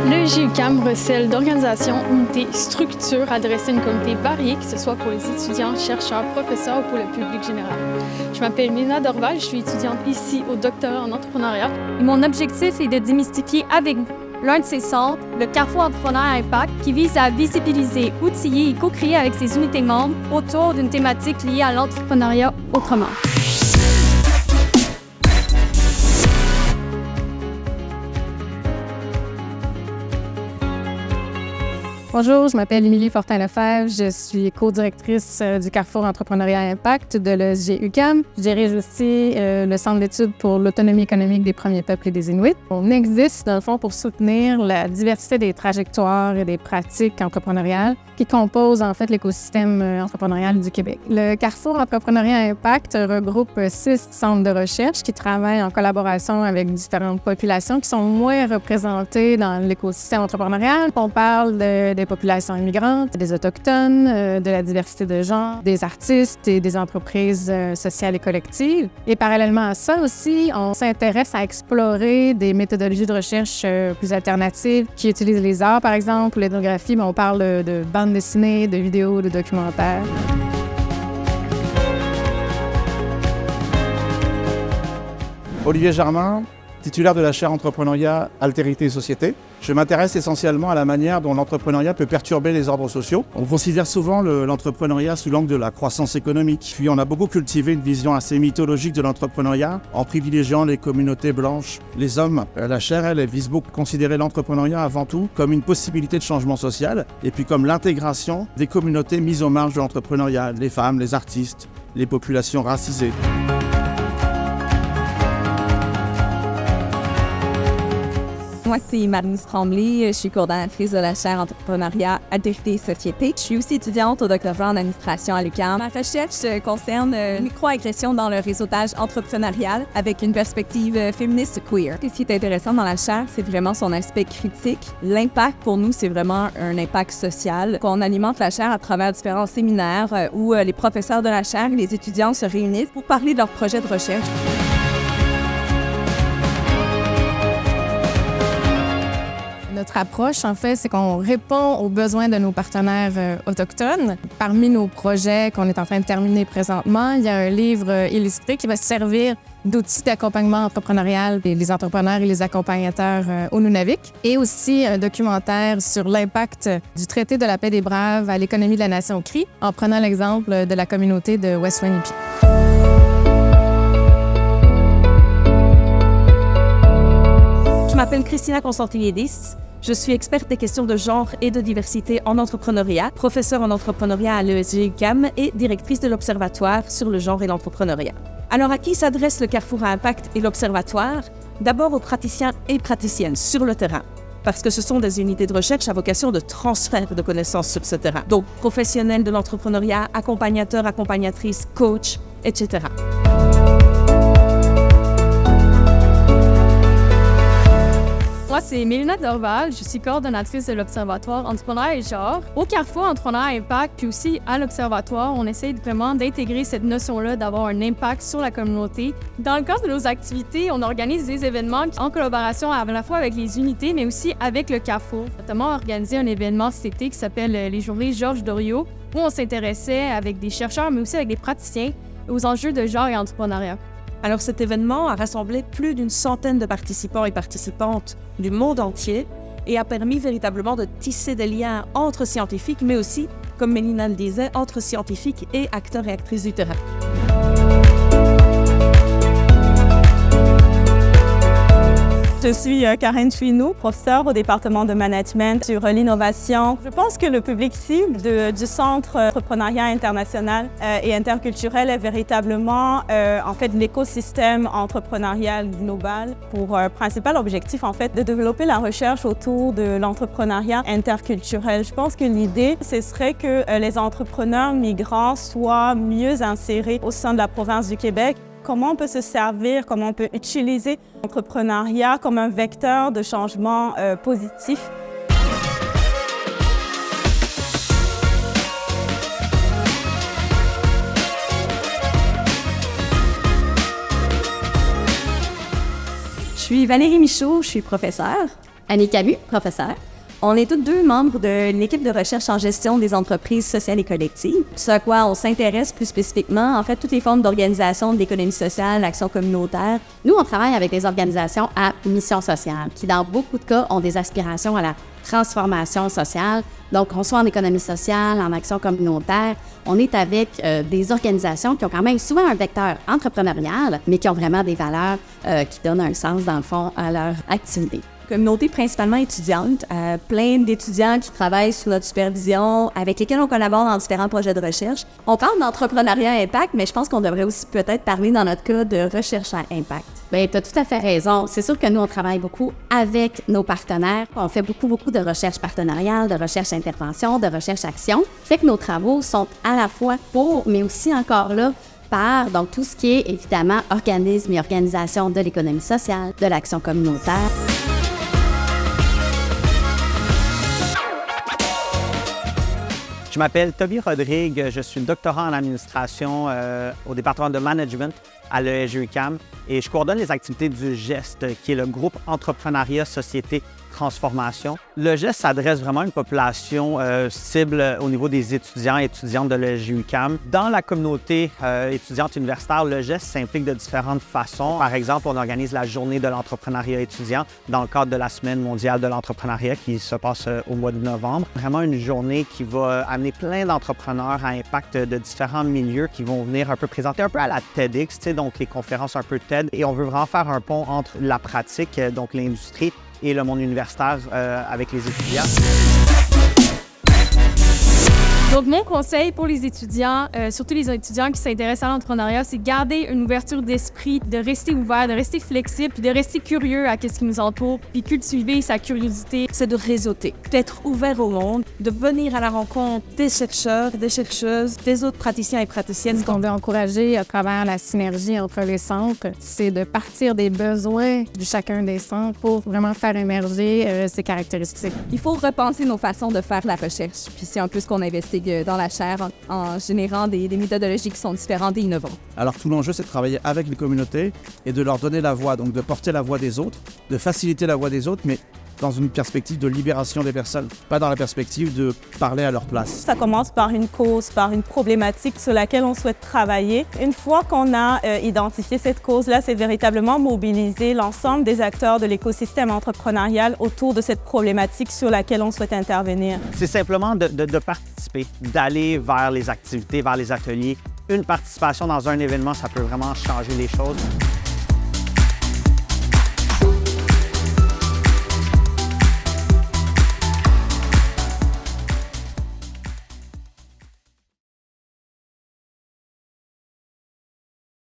Le GUQAM recèle d'organisations, unités, structures adressées à une communauté variée, que ce soit pour les étudiants, chercheurs, professeurs ou pour le public général. Je m'appelle Mélina Dorval, je suis étudiante ici au doctorat en entrepreneuriat. Et mon objectif est de démystifier avec vous l'un de ces centres, le Carrefour Entrepreneur Impact, qui vise à visibiliser, outiller et co-créer avec ses unités membres autour d'une thématique liée à l'entrepreneuriat autrement. Bonjour, je m'appelle Émilie Fortin-Lefebvre, je suis co-directrice du Carrefour Entrepreneuriat Impact de l'ESG-UQAM. Je dirige aussi le Centre d'études pour l'autonomie économique des premiers peuples et des Inuits. On existe, dans le fond, pour soutenir la diversité des trajectoires et des pratiques entrepreneuriales qui composent, en fait, l'écosystème entrepreneurial du Québec. Le Carrefour Entrepreneuriat Impact regroupe 6 centres de recherche qui travaillent en collaboration avec différentes populations qui sont moins représentées dans l'écosystème entrepreneurial. On parle des populations immigrantes, des Autochtones, de la diversité de genre, des artistes et des entreprises sociales et collectives. Et parallèlement à ça aussi, on s'intéresse à explorer des méthodologies de recherche plus alternatives qui utilisent les arts, par exemple, ou l'ethnographie, mais on parle de bande dessinée, de vidéos, de documentaires. Olivier Germain, titulaire de la chaire entrepreneuriat, altérité et société. Je m'intéresse essentiellement à la manière dont l'entrepreneuriat peut perturber les ordres sociaux. On considère souvent l'entrepreneuriat sous l'angle de la croissance économique. Puis on a beaucoup cultivé une vision assez mythologique de l'entrepreneuriat en privilégiant les communautés blanches, les hommes. La chaire, elle vise beaucoup à considérer l'entrepreneuriat avant tout comme une possibilité de changement social et puis comme l'intégration des communautés mises aux marges de l'entrepreneuriat, les femmes, les artistes, les populations racisées. Moi, c'est Marie-Lise Tremblay, je suis coordonnatrice de la chaire entrepreneuriat, altérité et société. Je suis aussi étudiante au doctorat en administration à l'UQAM. Ma recherche concerne microagression dans le réseautage entrepreneurial avec une perspective féministe queer. Ce qui est intéressant dans la chaire, c'est vraiment son aspect critique. L'impact, pour nous, c'est vraiment un impact social. On alimente la chaire à travers différents séminaires où les professeurs de la chaire et les étudiants se réunissent pour parler de leurs projets de recherche. Notre approche, en fait, c'est qu'on répond aux besoins de nos partenaires autochtones. Parmi nos projets qu'on est en train de terminer présentement, il y a un livre illustré qui va servir d'outil d'accompagnement entrepreneurial pour les entrepreneurs et les accompagnateurs au Nunavik, et aussi un documentaire sur l'impact du traité de la paix des Braves à l'économie de la nation Cri, en prenant l'exemple de la communauté de West Winnipeg. Je m'appelle Christina Constantinidis. Je suis experte des questions de genre et de diversité en entrepreneuriat, professeure en entrepreneuriat à l'ESG-UQAM et directrice de l'Observatoire sur le genre et l'entrepreneuriat. Alors, à qui s'adresse le Carrefour à Impact et l'Observatoire? D'abord aux praticiens et praticiennes sur le terrain, parce que ce sont des unités de recherche à vocation de transfert de connaissances sur ce terrain. Donc, professionnels de l'entrepreneuriat, accompagnateurs, accompagnatrices, coachs, etc. Moi, c'est Mélina Dorval, je suis coordonnatrice de l'Observatoire Entrepreneuriat et Genre. Au Carrefour Entrepreneuriat Impact, puis aussi à l'Observatoire, on essaie vraiment d'intégrer cette notion-là, d'avoir un impact sur la communauté. Dans le cadre de nos activités, on organise des événements en collaboration à la fois avec les unités, mais aussi avec le Carrefour. Notamment, on a organisé un événement cet été qui s'appelle les Journées Georges Doriot, où on s'intéressait avec des chercheurs, mais aussi avec des praticiens, aux enjeux de genre et entrepreneuriat. Alors cet événement a rassemblé plus d'une centaine de participants et participantes du monde entier et a permis véritablement de tisser des liens entre scientifiques, mais aussi, comme Mélina le disait, entre scientifiques et acteurs et actrices du terrain. Je suis Karen Chouinou, professeure au département de management sur l'innovation. Je pense que le public cible du Centre Entrepreneuriat International et Interculturel est véritablement en fait l'écosystème entrepreneurial global pour principal objectif en fait de développer la recherche autour de l'entrepreneuriat interculturel. Je pense que l'idée, ce serait que les entrepreneurs migrants soient mieux insérés au sein de la province du Québec. Comment on peut se servir, comment on peut utiliser l'entrepreneuriat comme un vecteur de changement positif. Je suis Valérie Michaud, je suis professeure. Annie Camus, professeure. On est toutes deux membres de l'équipe de recherche en gestion des entreprises sociales et collectives. Ce à quoi on s'intéresse plus spécifiquement, en fait, toutes les formes d'organisation de l'économie sociale, l'action communautaire. Nous, on travaille avec des organisations à mission sociale, qui dans beaucoup de cas ont des aspirations à la transformation sociale. Donc, qu'on soit en économie sociale, en action communautaire, on est avec des organisations qui ont quand même souvent un vecteur entrepreneurial, mais qui ont vraiment des valeurs qui donnent un sens, dans le fond, à leur activité. Communauté principalement étudiante, plein d'étudiants qui travaillent sous notre supervision, avec lesquels on collabore dans différents projets de recherche. On parle d'entrepreneuriat à impact, mais je pense qu'on devrait aussi peut-être parler dans notre cas de recherche à impact. Bien, tu as tout à fait raison. C'est sûr que nous, on travaille beaucoup avec nos partenaires. On fait beaucoup de recherche partenariale, de recherche intervention, de recherche action. Fait que nos travaux sont à la fois pour, mais aussi encore là, par donc tout ce qui est évidemment organisme et organisation de l'économie sociale, de l'action communautaire. Je m'appelle Toby Rodrigue, je suis doctorant en administration au département de management à l'ESG-UQAM et je coordonne les activités du GEST, qui est le groupe Entrepreneuriat Société Transformation. Le GEST s'adresse vraiment à une population cible au niveau des étudiants et étudiantes de l'ESG-UQAM. Dans la communauté étudiante universitaire, le GEST s'implique de différentes façons. Par exemple, on organise la journée de l'entrepreneuriat étudiant dans le cadre de la Semaine mondiale de l'entrepreneuriat qui se passe au mois de novembre. Vraiment une journée qui va amener plein d'entrepreneurs à impact de différents milieux qui vont venir un peu présenter un peu à la TEDx, donc les conférences un peu TED. Et on veut vraiment faire un pont entre la pratique, donc l'industrie, et le monde universitaire avec les étudiants. Donc, mon conseil pour les étudiants, surtout les étudiants qui s'intéressent à l'entrepreneuriat, c'est garder une ouverture d'esprit, de rester ouvert, de rester flexible, puis de rester curieux à ce qui nous entoure, puis cultiver sa curiosité. C'est de réseauter, d'être ouvert au monde, de venir à la rencontre des chercheurs, des chercheuses, des autres praticiens et praticiennes. Ce qu'on veut encourager à travers la synergie entre les centres, c'est de partir des besoins de chacun des centres pour vraiment faire émerger ces caractéristiques. Il faut repenser nos façons de faire la recherche, puis c'est un peu ce qu'on investigue dans la chaire en générant des méthodologies qui sont différentes et innovantes. Alors tout l'enjeu, c'est de travailler avec les communautés et de leur donner la voix, donc de porter la voix des autres, de faciliter la voix des autres, mais dans une perspective de libération des personnes, pas dans la perspective de parler à leur place. Ça commence par une cause, par une problématique sur laquelle on souhaite travailler. Une fois qu'on a identifié cette cause-là, c'est véritablement mobiliser l'ensemble des acteurs de l'écosystème entrepreneurial autour de cette problématique sur laquelle on souhaite intervenir. C'est simplement de participer, d'aller vers les activités, vers les ateliers. Une participation dans un événement, ça peut vraiment changer les choses.